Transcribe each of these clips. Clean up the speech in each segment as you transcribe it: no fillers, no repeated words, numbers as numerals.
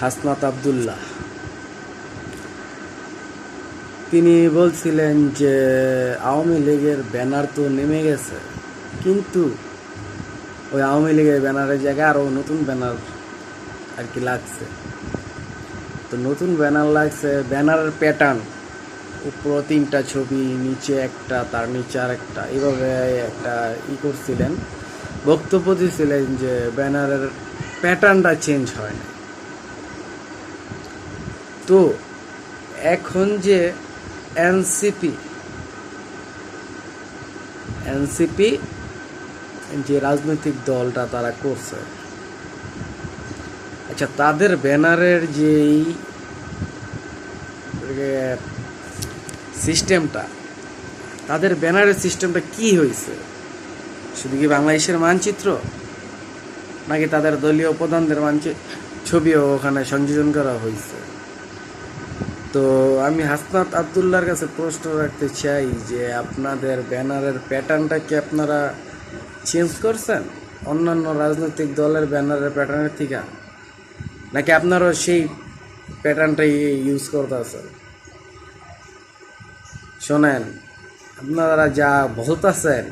হাসনাত আব্দুল্লাহ। তিনি বলছিলেন যে আওয়ামী লীগের ব্যানার তো নেমে গেছে, কিন্তু ওই আওয়ামী লীগের ব্যানারের জায়গায় আরও নতুন ব্যানার আর কি লাগছে। তো নতুন ব্যানার লাগছে, ব্যানারের প্যাটার্ন উপরে 3টা ছবি, নিচে একটা, তার নিচে আর একটা, এইভাবে একটা করছিলেন, বক্তব্য দিয়েছিলেন যে ব্যানারের প্যাটার্নটা চেঞ্জ হয় না। তো এখন যে এনসিপি যে রাজনৈতিক দলটা তারা করছে, আচ্ছা তাদের ব্যানারের যেই সিস্টেমটা, তাদের ব্যানারের সিস্টেমটা কি হয়েছে? শুধু কি বাংলাদেশের মানচিত্র, নাকি তাদের দলীয় প্রধানদের ছবিও ওখানে সংযোজন করা হয়েছে? তো আমি হাসনাত আব্দুল্লাহর কাছে প্রশ্ন রাখতে চাই যে আপনাদের ব্যানারের প্যাটার্নটা কি আপনারা চেঞ্জ করছেন অন্যান্য রাজনৈতিক দলের ব্যানারের প্যাটার্নের থেকে, নাকি আপনারাও সেই প্যাটার্নটাই ইউজ করতেছেন? শোনেন, আপনারা যা বলতেছেন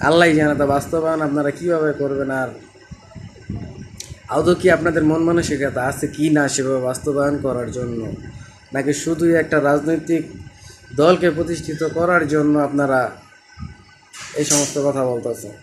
আল্লাহ জানে তা বাস্তবায়ন আপনারা কীভাবে করবেন, আর আদৌ কি আপনাদের মন মানসিকতা আছে কি না সেভাবে বাস্তবায়ন করার জন্য, নাকি শুধুই একটা রাজনৈতিক দলকে প্রতিষ্ঠিত করার জন্য আপনারা এই সমস্ত কথা বলতেছেন?